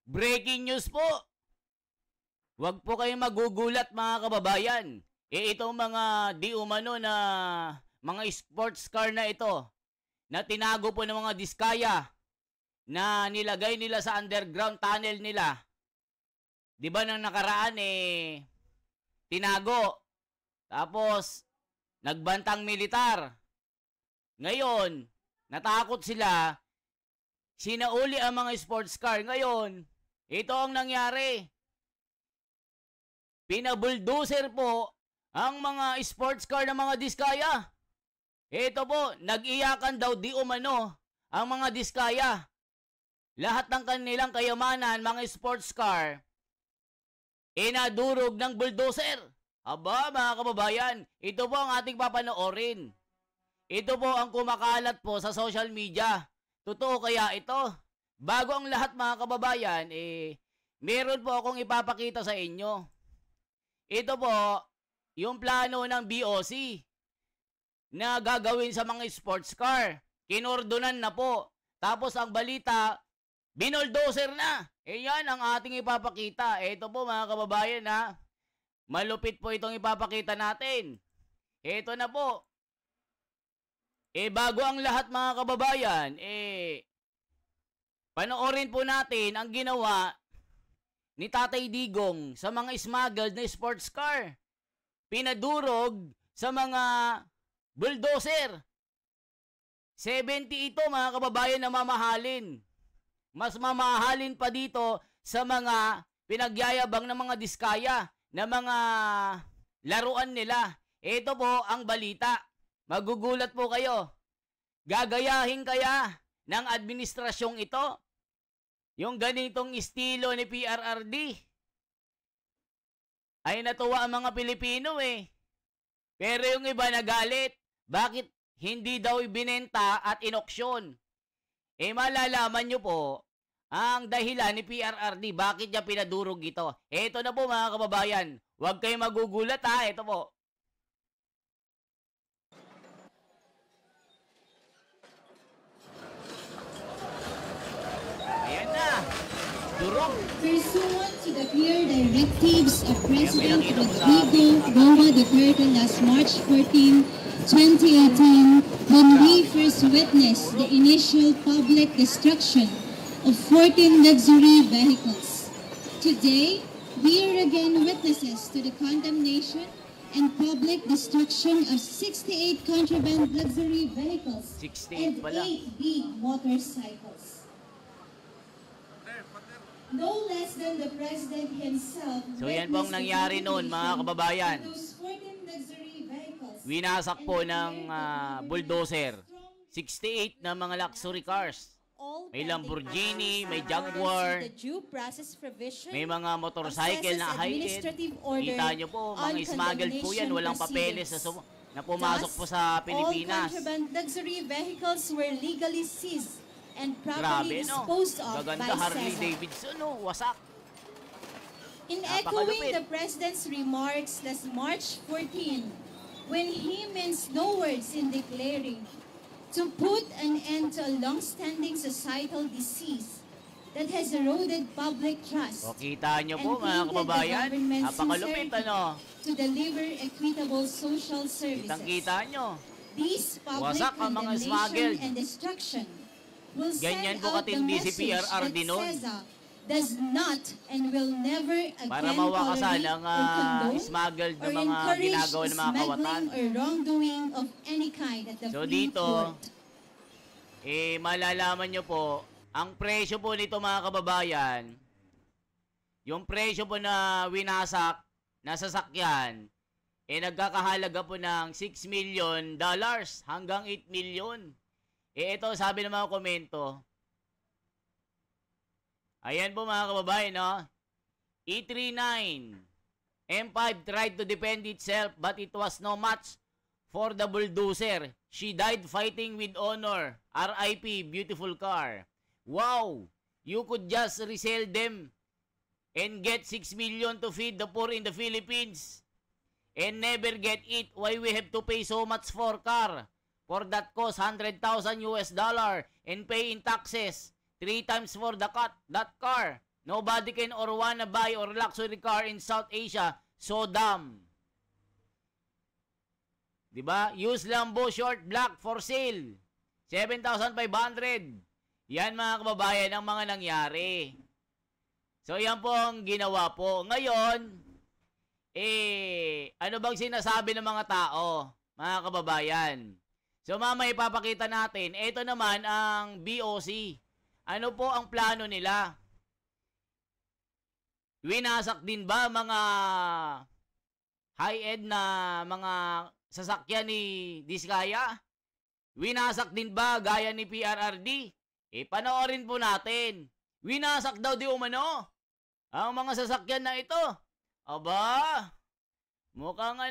Breaking news po. Huwag po kayong magugulat mga kababayan. Itong mga di umano na mga sports car na ito na tinago po ng mga diskaya na nilagay nila sa underground tunnel nila. Di ba nang nakaraan tinago. Tapos nagbantang militar. Ngayon, natakot sila. Sinauli ang mga sports car. Ngayon, ito ang nangyari. Pinabuldoser po ang mga sports car ng mga diskaya. Ito po, nag-iyakan daw di umano ang mga diskaya. Lahat ng kanilang kayamanan, mga sports car, inadurog ng bulldozer. Aba, mga kababayan, ito po ang ating papanoorin. Ito po ang kumakalat po sa social media. Totoo kaya ito? Bago ang lahat mga kababayan, meron po akong ipapakita sa inyo. Ito po, yung plano ng BOC na gagawin sa mga sports car. Kinordonan na po. Tapos ang balita, binoldoser na. Yan ang ating ipapakita. Ito po mga kababayan ha. Malupit po itong ipapakita natin. Ito na po. Bago ang lahat mga kababayan, panoorin po natin ang ginawa ni Tatay Digong sa mga smuggled na sports car. Pinadurog sa mga bulldozer. 70 ito mga kababayan na mamahalin. Mas mamahalin pa dito sa mga pinagyayabang ng mga diskaya na mga laruan nila. Ito po ang balita. Magugulat po kayo. Gagayahin kaya ng administrasyong ito yung ganitong estilo ni PRRD? Ay natuwa ang mga Pilipino Pero yung iba nagalit. Bakit hindi daw ibinenta at inoksyon? Malalaman nyo po ang dahilan ni PRRD bakit niya pinadurog ito. Ito na po mga kababayan. Huwag kayong magugulat ha. Ito po. Ayan na. Durog. Pursuant to the clear directives of President Rodrigo Roa Duterte last March 14, 2018, when we first witnessed the initial public destruction of 14 luxury vehicles. Today, we are again witnesses to the condemnation and public destruction of 68 contraband luxury vehicles and 8 big motorcycles. No less than the President himself. So yan pong nangyari noon mga kababayan. Winasak po ng bulldozer 68 na mga luxury cars. May Lamborghini, may Jaguar, may mga motorcycle na high-end. Kita nyo po, mga smuggled po yan, walang papeles na pumasok po sa Pilipinas. All contraband luxury vehicles were legally seized and properly disposed of by Gaganda, Harley SEZA. Davidson, wasak. In echoing the President's remarks last March 14, when he means no words in declaring to put an end to a long-standing societal disease that has eroded public trust Kita nyo po mga kababayan, napakalupit to deliver equitable social services. Kitang-kita nyo. These public Wasak ang mga smuggled. and destruction will Ganyan send po out the katindi si message that PRRD noon. SEZA does not and will never again Para mawakasan tolerate ang or condone smuggled na or mga encourage ginagawa ng mga kawatan. smuggling or wrongdoing of any kind at the So free dito, court. malalaman nyo po, ang presyo po nito mga kababayan, yung presyo po na winasak na sasakyan, nagkakahalaga po ng $6 million hanggang $8 million. Ito sabi ng mga komento, ayan po mga kababayan, E39 M5 tried to defend itself but it was no match for the bulldozer. She died fighting with honor. RIP, beautiful car. Wow! You could just resell them and get 6 million to feed the poor in the Philippines and never get it. Why we have to pay so much for car? For that cost $100,000 and pay in taxes 3 times for that car. Nobody can or wanna buy or luxury car in South Asia. So dumb. Diba? Used Lambo short black for sale. 7,500. Yan mga kababayan ang mga nangyari. So yan po ang ginawa po. Ngayon, ano bang sinasabi ng mga tao, mga kababayan? So mamaya ipapakita natin. Ito naman ang BOC. Ano po ang plano nila? Winasak din ba mga high-end na mga sasakyan ni Diskaya? Winasak din ba gaya ni PRRD? Panoorin po natin. Winasak daw di umano ang mga sasakyan na ito. Aba, mukhang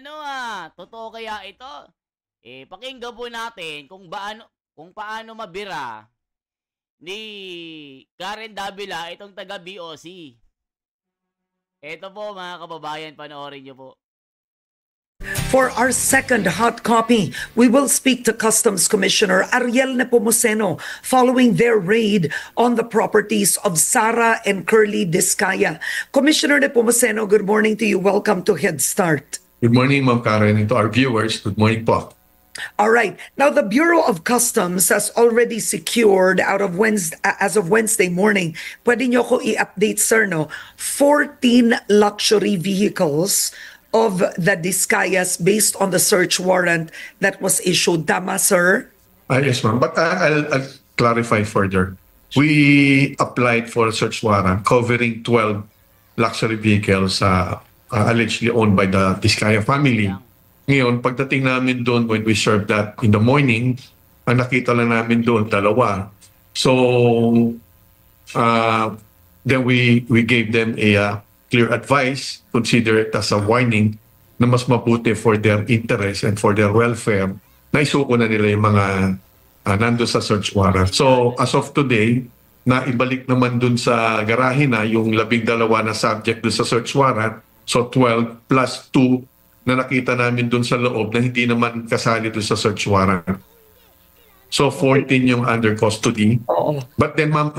totoo kaya ito? Pakinggan po natin kung paano mabira ni Karen Davila itong taga BOC. Ito po mga kababayan, panoorin nyo po. For our second hot copy, we will speak to Customs Commissioner Ariel Nepomuceno following their raid on the properties of Sara and Curly Diskaya. Commissioner Nepomuceno, good morning to you. Welcome to Head Start. Good morning, Ma'am Karen, and to our viewers. Good morning po. All right. Now, the Bureau of Customs has already secured as of Wednesday morning, pwede nyo ko i-update, sir, no? 14 luxury vehicles of the Diskayas based on the search warrant that was issued. Tama, sir? Yes, ma'am. But I'll clarify further. We applied for a search warrant covering 12 luxury vehicles allegedly owned by the Diskaya family. Ngayon, pagdating namin doon, when we served that in the morning, ang nakita lang namin doon, 2. So, then we gave them a clear advice, consider it as a warning na mas mabuti for their interest and for their welfare, na isuko na nila yung mga nando sa search warrant. So, as of today, na ibalik naman dun sa garahe na yung 12 na subject dun sa search warrant. So, 12 plus 2 na nakita namin dun sa loob na hindi naman kasali dun sa search warrant. So 14 yung under custody. But then ma'am,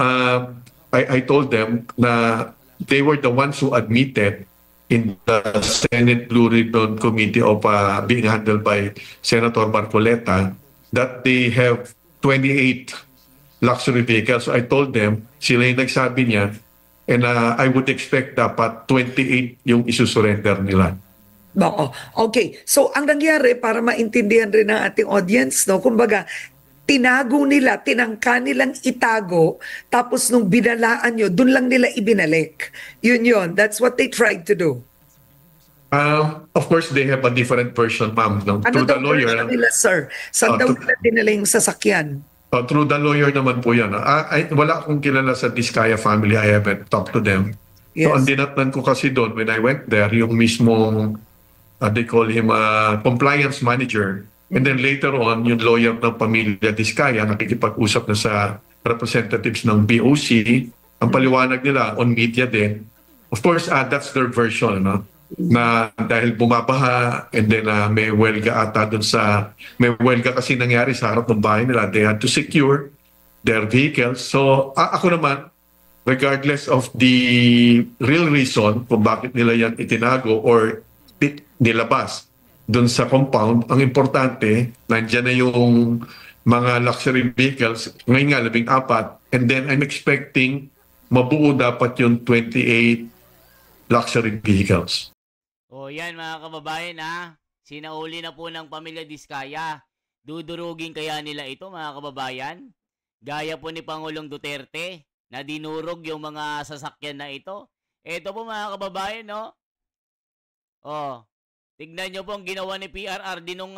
I told them na they were the ones who admitted in the Senate Blue Ribbon Committee of being handled by Senator Marcoleta that they have 28 luxury vehicles. So I told them, sila yung nagsabi niya, and I would expect dapat 28 yung isusurrender nila. Oo. Okay. So, ang nangyari, para maintindihan rin ng ating audience, no, kumbaga, tinago nila, tinangka nilang itago, tapos nung binalaan nyo, dun lang nila ibinalik. Yun. That's what they tried to do. Of course, they have a different version, ma'am. No? Ano through the lawyer. Ano nila, sir? Saan daw nila dinala yung sasakyan? Through the lawyer naman po yan. Wala akong kilala sa Diskaya family. I haven't talked to them. Yes. So, ang dinatnan ko kasi doon, when I went there, yung mismong they call him a compliance manager. And then later on, yung lawyer ng pamilya Diskaya, nakikipag-usap na sa representatives ng BOC. Ang paliwanag nila on media din. Of course, that's their version, no? Na dahil bumabaha and then may welga ata dun may welga kasi nangyari sa harap ng bahay nila. They had to secure their vehicles. So, ako naman, regardless of the real reason kung bakit nila yan itinago or nilabas doon sa compound, ang importante, nandiyan na yung mga luxury vehicles, ngayon nga, 14, and then I'm expecting mabuo dapat yung 28 luxury vehicles. O yan mga kababayan sinauli na po ng pamilya Diskaya. Dudurugin kaya nila ito mga kababayan? Gaya po ni Pangulong Duterte na dinurog yung mga sasakyan na ito. Ito po mga kababayan, no? Tignan nyo po ang ginawa ni PRRD nung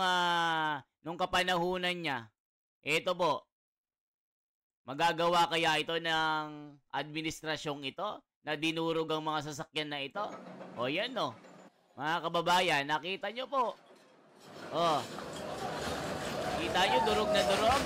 kapanahunan niya. Ito po. Magagawa kaya ito ng administrasyong ito na dinurog ang mga sasakyan na ito? Yan no. Mga kababayan, nakita nyo po. Kita nyo, durog na durog.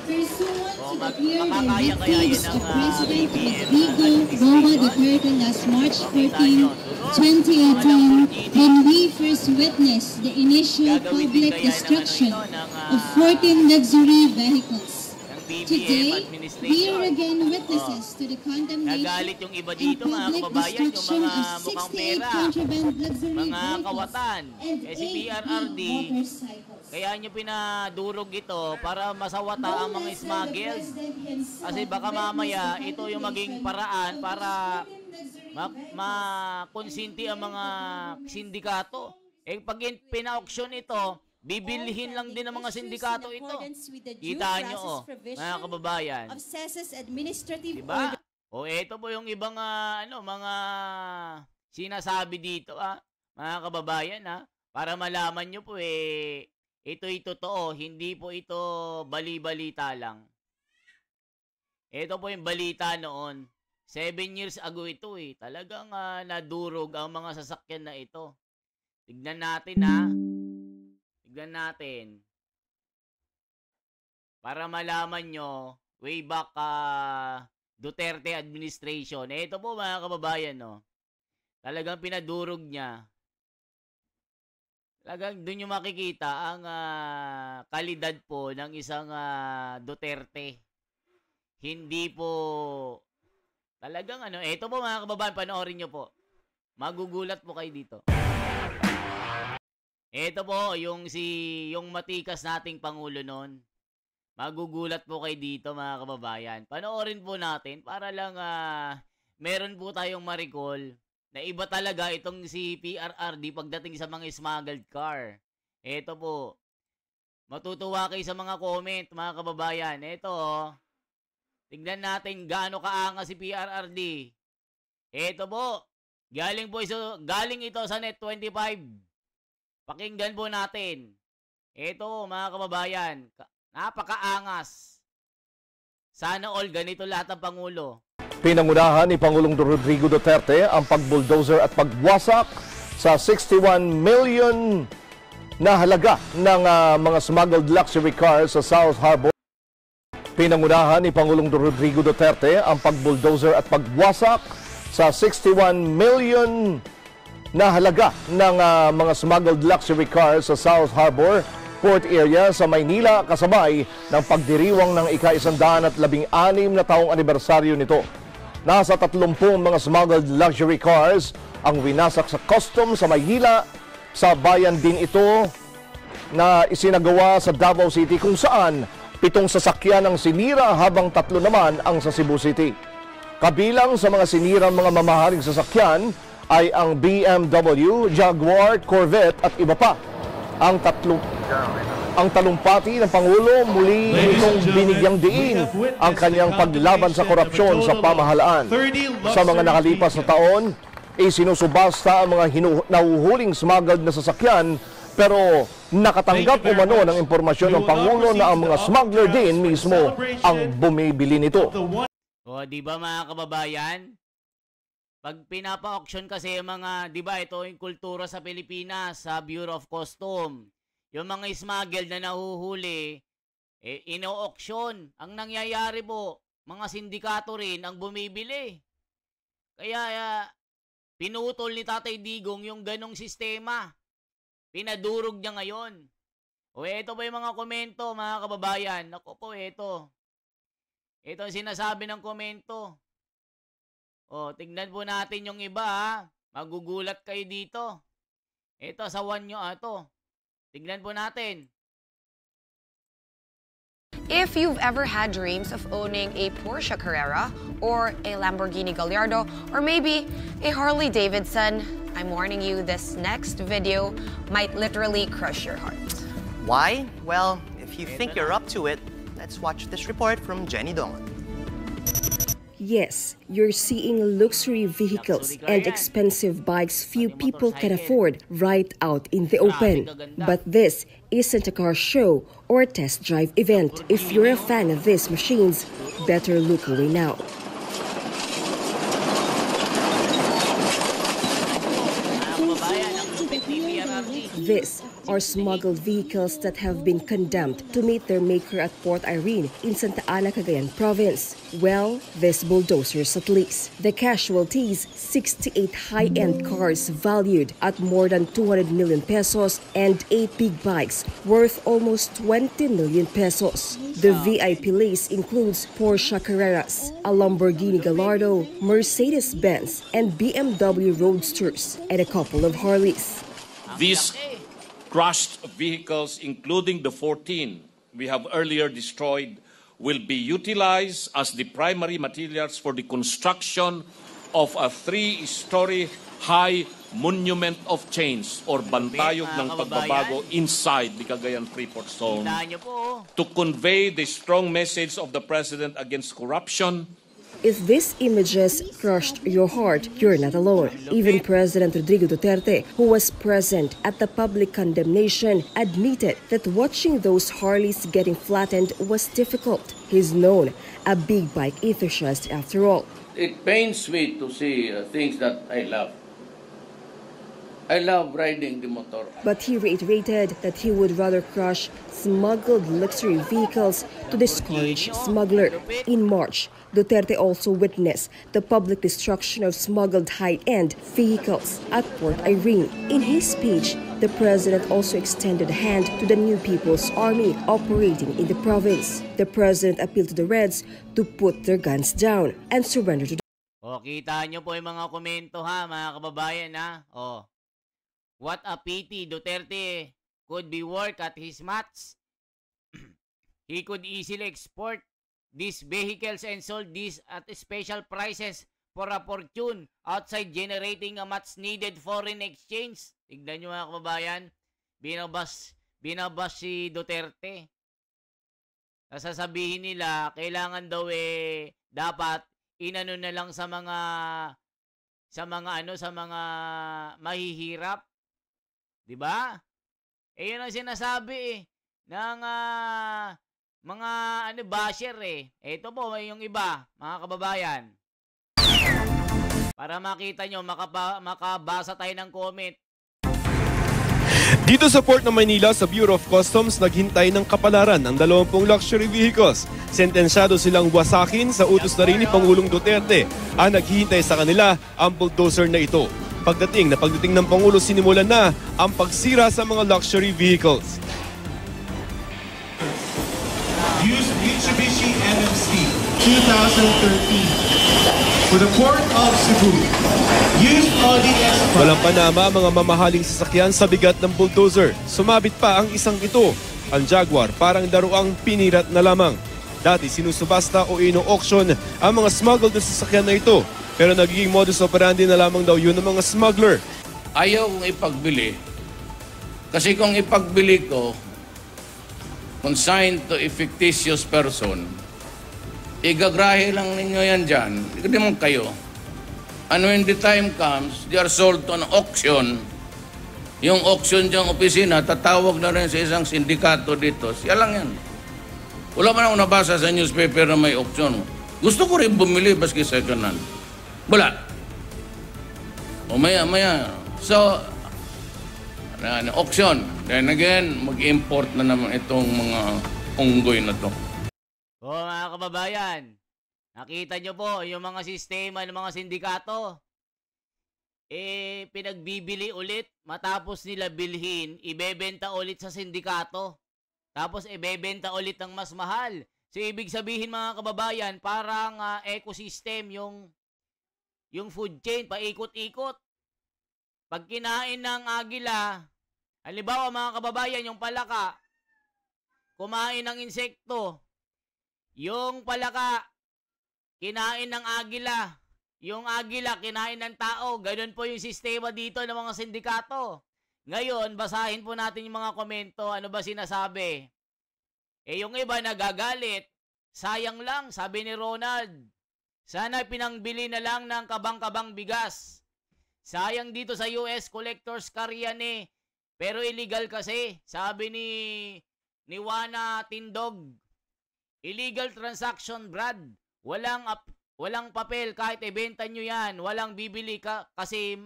Pursuant to the clear makakaya kaya yun directives ang of President BBM Rodrigo Boa Duterte last March 14, 2018, when we first witnessed the initial public destruction of 14 luxury vehicles. BBM Today, we are administration. again witnesses to the condemnation Nagalit yung iba and dito, mga public kababayan, yung destruction mga of mukhang 68 pera, contraband luxury mga vehicles kawatan. and Eh si 8 PRRD, motorcycles. kaya nyo pinadurog ito para masawata ang mga smuggled. Kasi baka mamaya ito yung maging paraan para makonsinti ang mga sindikato. Eh pag pina-auction ito, bibilhin lang din ng mga sindikato ito. Kita nyo, mga kababayan. Of CES's administrative Diba? O ito po yung ibang mga sinasabi dito, mga kababayan, para malaman nyo po ito'y totoo, hindi po ito bali-balita lang. Ito po yung balita noon. 7 years ago ito Talagang nadurog ang mga sasakyan na ito. Tignan natin Tignan natin. Para malaman nyo, way back Duterte administration. Ito po mga kababayan, talagang pinadurog niya. Talagang doon nyo makikita ang kalidad po ng isang Duterte. Hindi po talagang ito po mga kababayan, panoorin nyo po. Magugulat po kayo dito. Ito po yung matikas nating pangulo noon. Magugulat po kayo dito mga kababayan. Panoorin po natin para lang meron po tayong ma-recall na iba talaga itong si PRRD pagdating sa mga smuggled car. Ito po. Matutuwa kayo sa mga comment mga kababayan. Ito tignan natin gaano kaangas si PRRD. Ito po. Galing ito sa Net 25. Pakinggan po natin. Ito, mga kababayan, napakaangas. Sana all ganito lahat ng Pangulo. Pinangunahan ni Pangulong Rodrigo Duterte ang pagbulldozer at pagwasak sa 61 million na halaga ng mga smuggled luxury cars sa South Harbor. Pinangunahan ni Pangulong Rodrigo Duterte ang pagbulldozer at pagwasak sa 61 million na halaga ng mga smuggled luxury cars sa South Harbor Port Area sa Maynila kasabay ng pagdiriwang ng ika-116 na taong anibersaryo nito. Nasa 30 mga smuggled luxury cars ang winasak sa customs sa Maynila. Sa bayan din ito na isinagawa sa Davao City kung saan 7 sasakyan ang sinira habang 3 naman ang sa Cebu City. Kabilang sa mga sinirang mga mamahaling sasakyan ay ang BMW, Jaguar, Corvette at iba pa. Ang talumpati ng Pangulo muli nitong binigyang diin ang kanyang paglaban sa korupsyon sa pamahalaan. Sa mga nakalipas na taon, isinusubasta ang mga nahuhuling smuggled na sasakyan pero nakatanggap umano ng impormasyon ng Pangulo na ang mga smuggler din mismo ang bumibili nito. O, di ba mga kababayan? Pag pinapa-auction kasi yung mga, di ba, ito yung kultura sa Pilipinas, sa Bureau of Custom. Yung mga smuggled na nahuhuli, ino-auction. Ang nangyayari po, mga sindikato rin ang bumibili. Kaya, pinutol ni Tatay Digong yung ganong sistema. Pinadurog niya ngayon. O, ito pa yung mga komento, mga kababayan. Ako po, ito. Ito ang sinasabi ng komento. O, tignan po natin yung iba, Magugulat kayo dito. Ito, sawan nyo ito. Tignan po natin. If you've ever had dreams of owning a Porsche Carrera or a Lamborghini Gallardo or maybe a Harley Davidson, I'm warning you this next video might literally crush your heart. Why? Well, if you think you're up to it, let's watch this report from Jenny Dongan. Yes, you're seeing luxury vehicles and expensive bikes few people can afford right out in the open. But this isn't a car show or a test drive event. If you're a fan of these machines, better look away now. these are smuggled vehicles that have been condemned to meet their maker at Port Irene in Santa Ana, Cagayan Province. Well, these bulldozers at least. The casualties, 68 high-end cars valued at more than 200 million pesos and 8 big bikes worth almost 20 million pesos. The VIP list includes Porsche Carreras, a Lamborghini Gallardo, Mercedes-Benz, and BMW Roadsters, and a couple of Harleys. These crushed vehicles, including the 14 we have earlier destroyed, will be utilized as the primary materials for the construction of a 3-story high monument of change or bantayog ng pagbabago inside the Cagayan Freeport Zone to convey the strong message of the President against corruption. If these images crushed your heart, you're not alone. Even President Rodrigo Duterte, who was present at the public condemnation, admitted that watching those Harleys getting flattened was difficult. He's known a big bike enthusiast after all. It pains me to see things that I love. I love riding the motor. But he reiterated that he would rather crush smuggled luxury vehicles to discourage smuggler. In March, Duterte also witnessed the public destruction of smuggled high-end vehicles at Port Irene. In his speech, the president also extended a hand to the New People's Army operating in the province. The president appealed to the Reds to put their guns down and surrender to the... O, kita nyo po yung mga komento ha, mga kababayan ha. O, what a pity, Duterte could be work at his match. He could easily export these vehicles and sold these at special prices for a fortune outside generating a much needed foreign exchange. Tignan nyo mga kababayan, binabas si Duterte. Sasabihin nila, kailangan daw dapat inano na lang sa mga mahihirap. 'Di ba? Yun ang sinasabi ng mga basher Ito po yung iba, mga kababayan. Para makita nyo, makabasa tayo ng comment. Dito sa Port ng Maynila, sa Bureau of Customs, naghintay ng kapalaran ng 20 luxury vehicles. Sentensyado silang wasakin sa utos na rin ni Pangulong Duterte. Ang naghihintay sa kanila ang bulldozer na ito. Pagdating ng Pangulo, sinimulan na ang pagsira sa mga luxury vehicles. Used Mitsubishi NMC 2013 for the Port of Cebu. Used Audi S5. Walang panama mga mamahaling sasakyan sa bigat ng bulldozer. Sumabit pa ang isang ito. Ang Jaguar parang daruang pinirat na lamang. Dati sinusubasta o ino-auction ang mga smuggled na sasakyan na ito. Pero nagiging modus operandi na lamang daw yun ng mga smuggler. Ayaw kong ipagbili. Kasi kung ipagbili ko, consigned to a fictitious person, igagrahe lang ninyo yan dyan. Hindi naman kayo. And when the time comes, they are sold to an auction. Yung auction diyang opisina, tatawag na rin sa isang sindikato dito. Siya lang yan. Wala man ako nabasa sa newspaper na may auction. Gusto ko rin bumili baski second hand. Wala. O maya. So, auction. Then again, mag-import na naman itong mga unggoy na to. O mga kababayan, nakita nyo po yung mga sistema ng mga sindikato. Pinagbibili ulit, matapos nila bilhin, ibebenta ulit sa sindikato. Tapos ibebenta ulit ng mas mahal. So ibig sabihin mga kababayan, parang ecosystem yung food chain, paikot-ikot. Pag kinain ng agila, halimbawa mga kababayan, yung palaka, kumain ng insekto. Yung palaka, kinain ng agila. Yung agila, kinain ng tao. Ganun po yung sistema dito ng mga sindikato. Ngayon, basahin po natin yung mga komento. Ano ba sinasabi? Yung iba nagagalit. Sayang lang, sabi ni Ronald. Sana pinangbili na lang ng kabang-kabang bigas. Sayang dito sa US, collectors karyan pero illegal kasi, sabi ni Wana Tindog. Illegal transaction, Brad. Walang papel, kahit ibenta nyo yan. Walang bibili kasi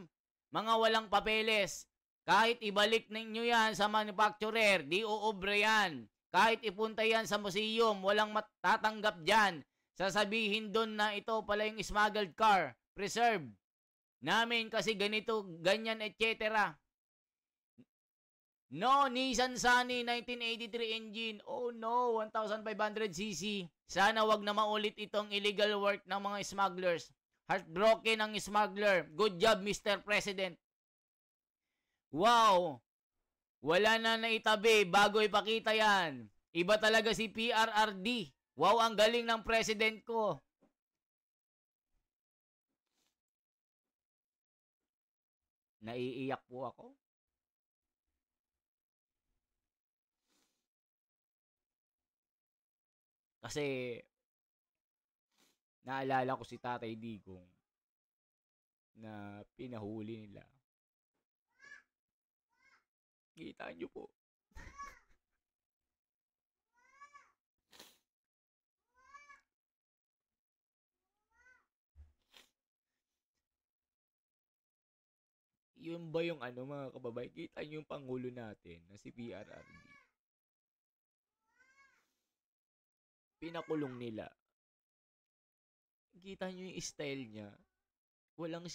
mga walang papeles. Kahit ibalik ninyo yan sa manufacturer, di uubre yan. Kahit ipunta yan sa museum, walang matatanggap dyan. Sasabihin doon na ito pala yung smuggled car, preserve namin kasi ganito, ganyan, etc. No, Nissan Sunny 1983 engine. Oh no, 1,500cc. Sana wag na maulit itong illegal work ng mga smugglers. Heartbroken ang smuggler. Good job, Mr. President. Wow! Wala na naitabi bago ipakita yan. Iba talaga si PRRD. Wow, ang galing ng president ko. Naiiyak po ako. Kasi naalala ko si Tatay Digong na pinahuli nila. Kita nyo po. Yun ba yung mga kababay? Kita nyo yung Pangulo natin na si PRRD. Pinakulong nila. Kita nyo yung style niya. Walang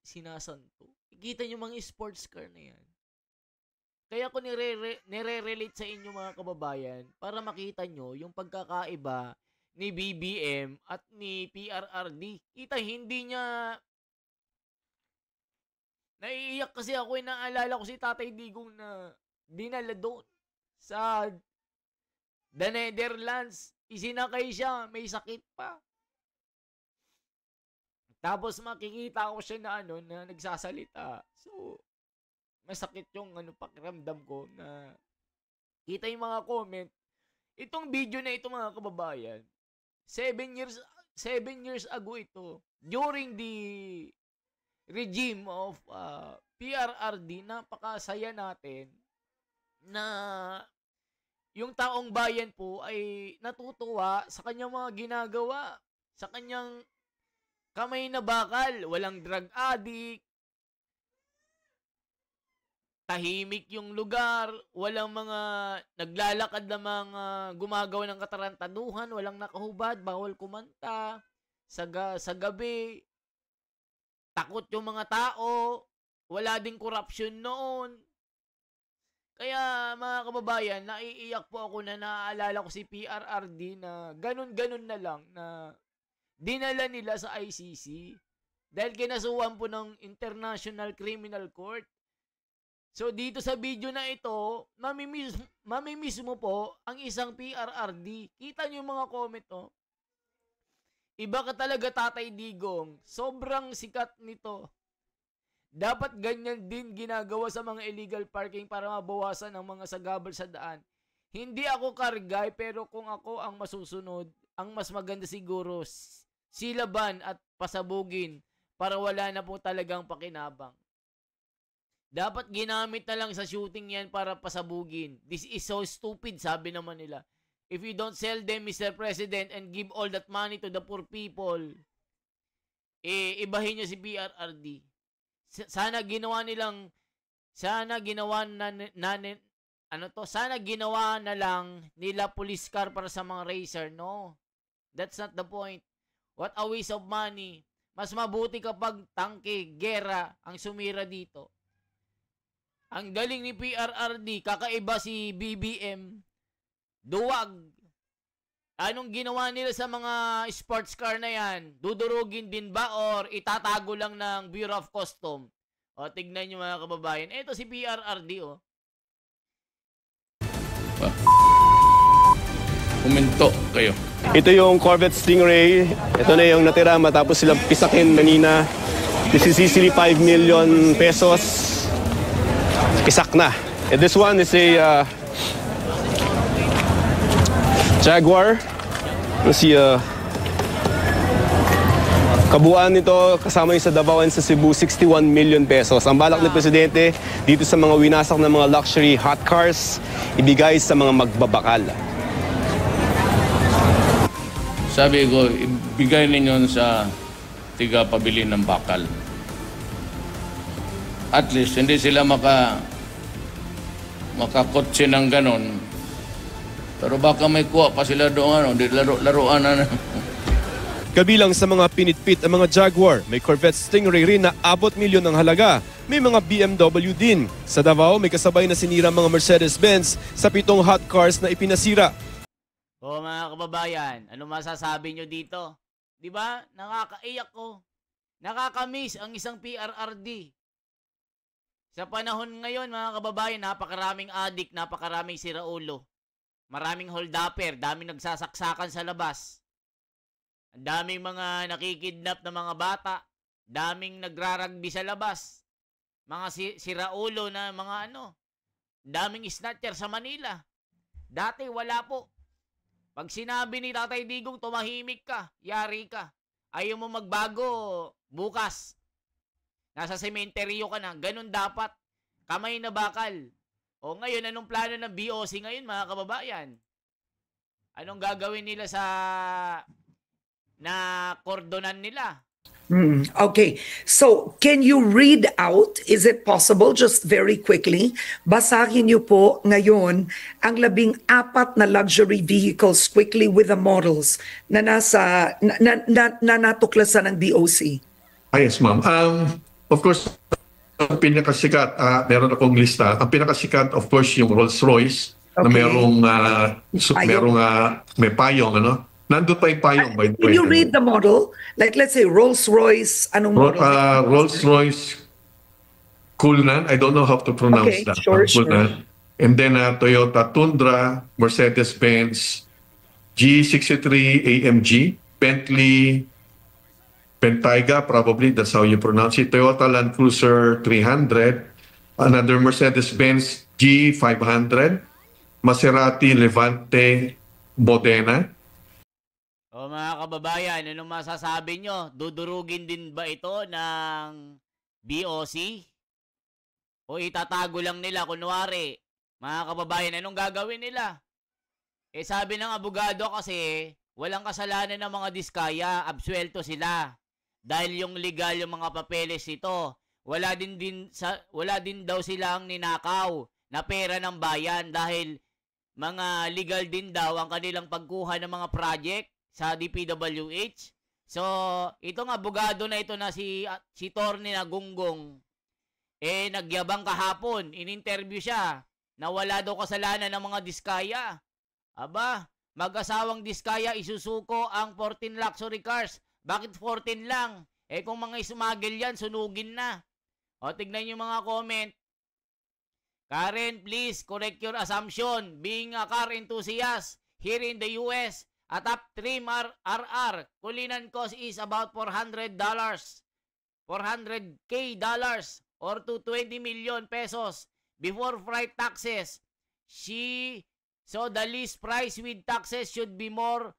sinasanto. Kita nyo mga sports car na yan. Kaya ko nire-relate sa inyo mga kababayan para makita nyo yung pagkakaiba ni BBM at ni PRRD. Kita hindi niya... Naiiyak kasi ako, naalala ko si Tatay Digong na dinala doon sa The Netherlands. Isinakay siya, may sakit pa. Tapos makikita ko siya na na nagsasalita. So, masakit yung pakiramdam ko na kita yung mga comment. Itong video na ito mga kababayan, 7 years ago ito, during the regime of PRRD, napakasaya natin na yung taong bayan po ay natutuwa sa kanyang mga ginagawa, sa kanyang kamay na bakal, walang drug addict, tahimik yung lugar, walang mga naglalakad na mga gumagawa ng katarantaduhan, walang nakahubad, bawal kumanta sa gabi. Takot yung mga tao, wala ding corruption noon. Kaya mga kababayan, naiiyak po ako na naaalala ko si PRRD na ganun-ganun na lang na dinala nila sa ICC dahil kinasuhan po ng International Criminal Court. So dito sa video na ito, mamimiss mo po ang isang PRRD. Kita nyo yung mga comment, oh. Iba ka talaga, Tatay Digong. Sobrang sikat nito. Dapat ganyan din ginagawa sa mga illegal parking para mabawasan ang mga sagabal sa daan. Hindi ako kargay, pero kung ako ang masusunod, ang mas maganda siguro silaban at pasabugin para wala na po talagang pakinabang. Dapat ginamit na lang sa shooting yan para pasabugin. This is so stupid, sabi naman nila. If you don't sell them, Mr. President, and give all that money to the poor people, ibahin nyo si PRRD. Sana ginawa na lang nila police car para sa mga racer. No, that's not the point. What a waste of money. Mas mabuti kapag tangke, gera ang sumira dito. Ang galing ni PRRD, kakaiba si BBM. Duwag. Anong ginawa nila sa mga sports car na yan? Dudurugin din ba or itatago lang ng Bureau of Customs? O, tignan nyo mga kababayan. Ito si PRRD, oh. Huminto kayo. Ito yung Corvette Stingray. Ito na yung natira matapos silang pisakin kanina. This is easily 5 million pesos. Pisak na. And this one is a Jaguar. Si kabuuan nito kasama yung sa Davao and sa Cebu, 61 million pesos. Ang balak ng presidente dito sa mga winasak ng mga luxury hot cars, ibigay sa mga magbabakal. Sabi ko, ibigay ninyo sa tiga pabili ng bakal. At least, hindi sila makakotse ng ganon. Pero baka may kuha pa sila doon, di laro-laruan na. Kabilang sa mga pinitpit ang mga Jaguar, may Corvette Stingray rin na abot milyon ng halaga. May mga BMW din. Sa Davao, may kasabay na sinira mga Mercedes-Benz sa 7 hot cars na ipinasira. O mga kababayan, ano masasabi nyo dito? Di ba? Nakakaiyak ko. Nakakamiss ang isang PRRD. Sa panahon ngayon, mga kababayan, napakaraming adik, napakaraming siraulo. Maraming holdupper, daming nagsasaksakan sa labas. Ang daming mga nakikidnap na mga bata, daming nagraragbi sa labas. Mga siraulo na mga daming snatcher sa Manila. Dati wala po. Pag sinabi ni Tatay Digong, tumahimik ka, yari ka. Ayaw mo magbago, bukas. Nasa sementeryo ka na, ganun dapat. Kamay na bakal. O ngayon, anong plano ng BOC ngayon, mga kababayan? Anong gagawin nila sa kordonan nila? Okay, so can you read out, is it possible, just very quickly, basahin niyo po ngayon ang 14 na luxury vehicles quickly with the models na natuklasan ng BOC. Yes, ma'am. Of course, ang pinakasikat, meron akong lista. Ang pinakasikat, of course, yung Rolls-Royce na may payong, Nandun pa yung payong, by the way. Can you read the model? Like, let's say, Rolls-Royce, anong model? Rolls-Royce Cullinan. I don't know how to pronounce that. Sure. And then Toyota Tundra, Mercedes-Benz, G63 AMG, Bentley Bentayga, probably that's how you pronounce it. Toyota Land Cruiser 300, another Mercedes-Benz G500, Maserati Levante Modena. O mga kababayan, anong masasabi nyo? Dudurugin din ba ito ng BOC? O itatago lang nila, kunwari? Mga kababayan, anong gagawin nila? Sabi ng abogado kasi, walang kasalanan ng mga diskaya, absuelto sila. Dahil yung legal yung mga papeles nito, wala din daw silang ninakaw na pera ng bayan dahil mga legal din daw ang kanilang pagkuha ng mga project sa DPWH. So, itong abogado na ito na si Torne na Gunggong, nagyabang kahapon, in-interview siya na wala daw kasalanan ng mga diskaya. Aba, mag-asawang diskaya isusuko ang 14 luxury cars. Bakit 14 lang? Kung mga smuggle yan, sunugin na. O, tignan nyo mga comment. Karen, please correct your assumption. Being a car enthusiast here in the US, a top trim RR, Cullinan cost is about $400. $400K or to 20 million pesos before freight taxes. So the least price with taxes should be more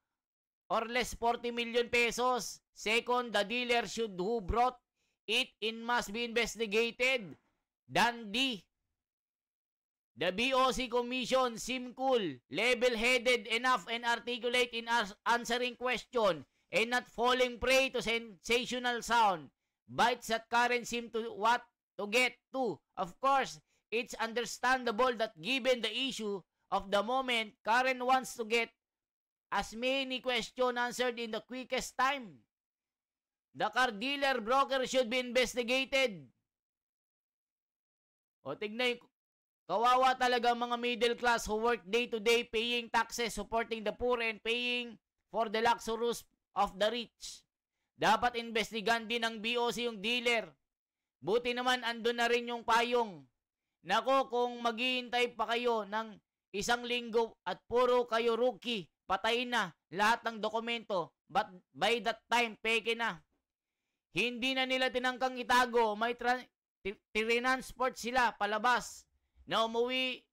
or less 40 million pesos. Second, the dealer who brought it in must be investigated. Dandy. The BOC Commission seem cool, level-headed enough and articulate in answering question and not falling prey to sensational sound. Bites that Karen seem to get to. Of course, it's understandable that given the issue of the moment, Karen wants to get as many questions answered in the quickest time. The car dealer broker should be investigated. O tignan, kawawa talaga mga middle class who work day-to-day paying taxes, supporting the poor and paying for the luxuries of the rich. Dapat investigan din ng BOC yung dealer. Buti naman andun na rin yung payong. Nako, kung maghihintay pa kayo ng 1 linggo at puro kayo rookie, patayin na lahat ng dokumento. But by that time, peke na. Hindi na nila tinangkang itago. May transport sila palabas na umuwi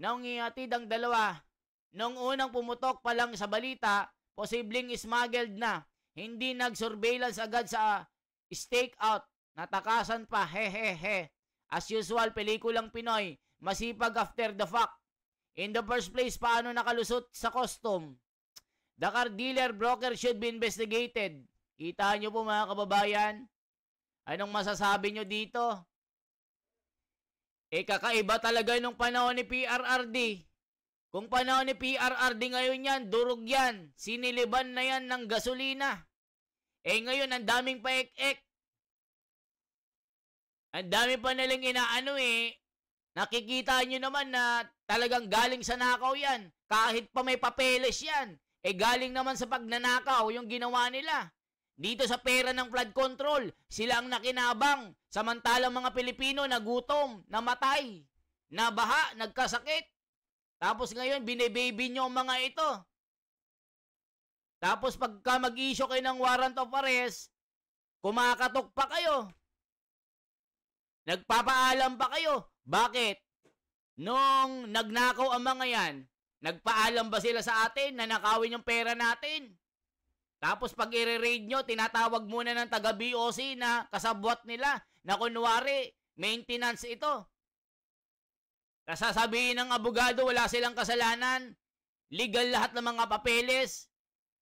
nang ihatid ang dalawa. Nung unang pumutok pa lang sa balita, posibleng smuggled na. Hindi nag-surveillance agad sa stakeout. Natakasan pa, hehehe. As usual, pelikulang Pinoy, masipag after the fact. In the first place, paano nakalusot sa custom? The car dealer broker should be investigated. Kita nyo po mga kababayan? Anong masasabi nyo dito? kakaiba talaga nung panahon ni PRRD. Kung panahon ni PRRD ngayon yan, durog yan. Siniliban na yan ng gasolina. Ngayon, ang daming paek-ek. Ang dami pa nilang inaano Nakikita nyo naman na talagang galing sa nakaw yan. Kahit pa may papeles yan. Galing naman sa pagnanakaw yung ginawa nila. Dito sa pera ng flood control, sila ang nakinabang. Samantalang mga Pilipino nagutom, namatay, nabaha, nagkasakit. Tapos ngayon, bine-baby nyo ang mga ito. Tapos pagka mag-issue kayo ng warrant of arrest, kumakatok pa kayo. Nagpapaalam pa kayo. Bakit? Nung nagnakaw ang mga yan, nagpaalam ba sila sa atin na nakawin yung pera natin? Tapos pag i-raid nyo, tinatawag muna ng taga-BOC na kasabwat nila na kunwari, maintenance ito. Kasasabihin ng abogado, wala silang kasalanan. Legal lahat ng mga papeles.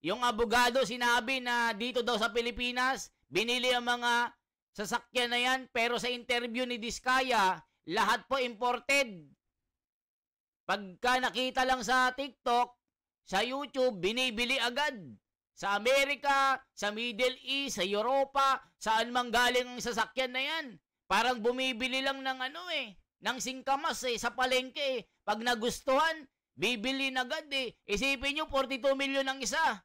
Yung abogado sinabi na dito daw sa Pilipinas, binili ang mga sasakyan na yan, pero sa interview ni Diskaya, lahat po imported. Pagka nakita lang sa TikTok, sa YouTube, binibili agad. Sa Amerika, sa Middle East, sa Europa, saan mang galing ang sasakyan na yan. Parang bumibili lang ng ng singkamas sa palengke. Pag nagustuhan, bibili na agad Isipin nyo, 42 million ang isa.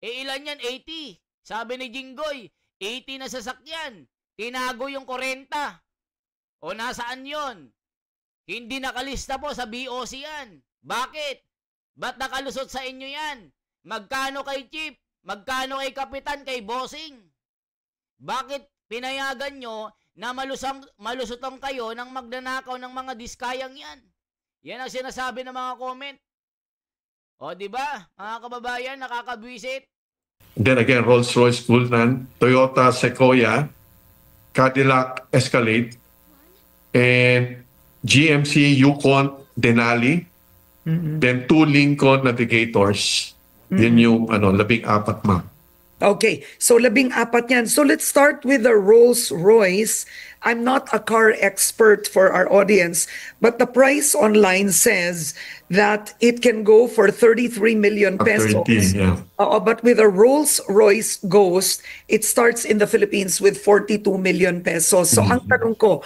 Ilan yan? 80. Sabi ni Jinggoy, 80 na sasakyan. Tinago yung 40. O nasaan yon? Hindi nakalista po sa BOC yan. Bakit? Ba't nakalusot sa inyo yan? Magkano kay Chief? Magkano kay Kapitan? Kay Bossing? Bakit pinayagan nyo na malusutang kayo ng magnanakaw ng mga diskayang yan? Yan ang sinasabi ng mga comment. O diba, mga kababayan, nakakabwisit? Then again, Rolls-Royce Gulnan, Toyota Sequoia, Cadillac Escalade, and GMC Yukon Denali, then 2 Lincoln Navigators. Yan yung 14, ma'am. Okay, so 14 yan. So let's start with the Rolls-Royce. I'm not a car expert for our audience, but the price online says that it can go for 33 million pesos. 30, yeah. But with a Rolls-Royce Ghost, it starts in the Philippines with 42 million pesos. So ang tanong ko,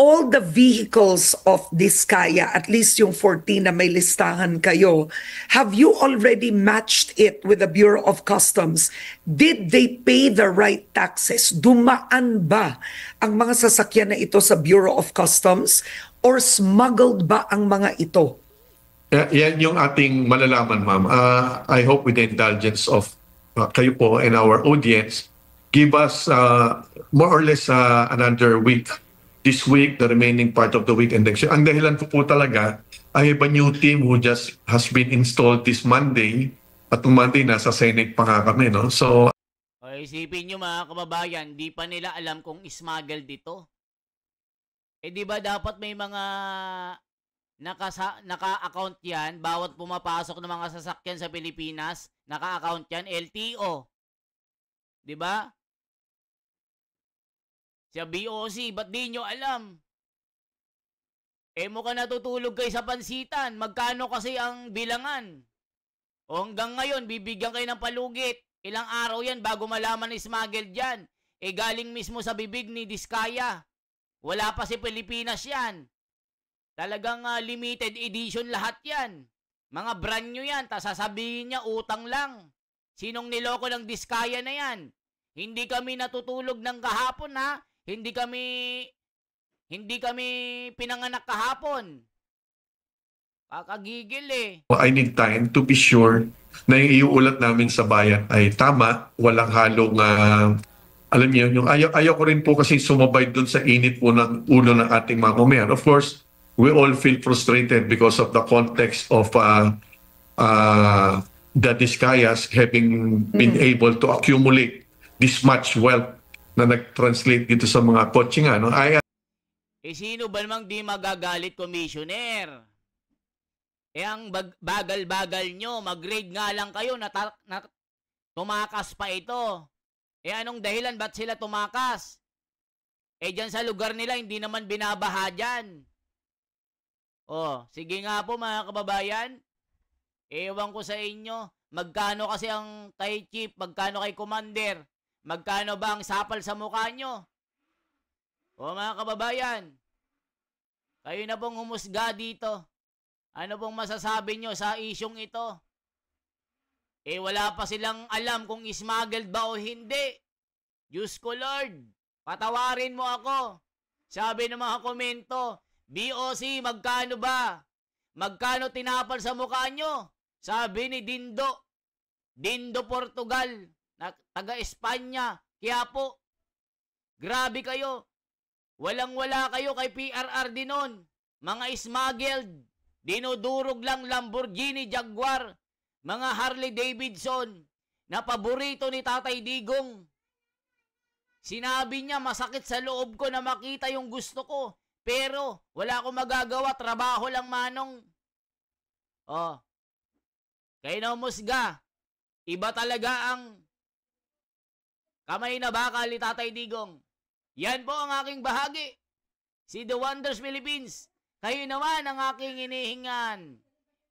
all the vehicles of Diskaya, at least yung 14 na may listahan kayo, have you already matched it with the Bureau of Customs? Did they pay the right taxes? Dumaan ba ang mga sasakyan na ito sa Bureau of Customs? Or smuggled ba ang mga ito? Yan yung ating malalaman, ma'am. I hope with the indulgence of kayo po and our audience, give us more or less another week. This week, the remaining part of the week, and next year. Ang dahilan po talaga, I have a new team who just has been installed this Monday. At Monday, nasa Senate pa nga kami, no? So, isipin nyo mga kababayan, di pa nila alam kung smuggle dito. Di ba dapat may mga naka-account yan, bawat pumapasok ng mga sasakyan sa Pilipinas, naka-account yan, LTO. Di ba? Sa BOC, ba't di nyo alam? Mukhang natutulog kayo sa pansitan. Magkano kasi ang bilangan? O hanggang ngayon, bibigyan kayo ng palugit. Ilang araw yan bago malaman ni smuggle dyan. Galing mismo sa bibig ni Diskaya. Wala pa si Pilipinas yan. Talagang limited edition lahat yan. Mga brand new yan. Tas sasabihin niya, utang lang. Sinong niloko ng Diskaya na yan? Hindi kami natutulog ng kahapon, ha? Hindi kami pinanganak kahapon. Kakagigil I need time to be sure na yung iuulat namin sa bayan ay tama, walang halong, alam niyo, yung ayaw ko rin po kasi sumabay dun sa init po ng ulo ng ating mga kumayan. Of course, we all feel frustrated because of the context of the Diskayas having been able to accumulate this much wealth na nag-translate dito sa mga kotse nga. No? Sino ba namang di magagalit, Commissioner? Ang bagal-bagal nyo, mag-grade nga lang kayo na tumakas pa ito. Anong dahilan ba't sila tumakas? Eh dyan sa lugar nila, hindi naman binabaha dyan. Oh, sige nga po mga kababayan. Ewan ko sa inyo, magkano kasi ang kay Chief, magkano kay Commander, magkano ba ang sapal sa mukha nyo? O mga kababayan, kayo na pong humusga dito. Ano pong masasabi nyo sa isyong ito? Eh wala pa silang alam kung smuggled ba o hindi. Diyos ko Lord, patawarin mo ako. Sabi ng mga komento, BOC, magkano ba? Magkano tinapal sa mukha nyo? Sabi ni Dindo. Dindo Portugal, na taga Espanya. Kaya po, grabe kayo. Walang-wala kayo kay PRRD nun. Mga smuggled, dinudurog lang Lamborghini Jaguar, mga Harley Davidson, na paborito ni Tatay Digong. Sinabi niya, masakit sa loob ko na makita yung gusto ko. Pero, wala akong magagawa, trabaho lang manong. Oh, kayo na umusga. Iba talaga ang kamay na bakal ni Tatay Digong. Yan po ang aking bahagi. Si The Wonders Philippines. Kayo naman ang aking inihingan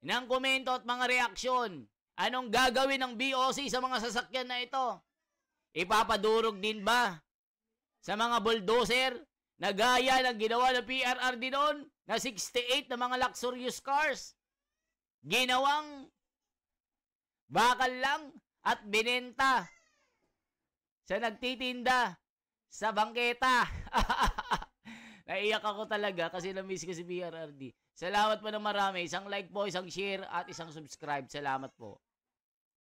ng komento at mga reaksyon. Anong gagawin ng BOC sa mga sasakyan na ito? Ipapadurog din ba sa mga bulldozer na gaya ng ginawa ng PRRD noon na 68 na mga luxurious cars? Ginawang bakal lang at binenta sa nagtitinda sa bangketa. Naiyak ako talaga kasi na-miss ko si PRRD. Salamat po ng marami. Isang like po, isang share at isang subscribe. Salamat po.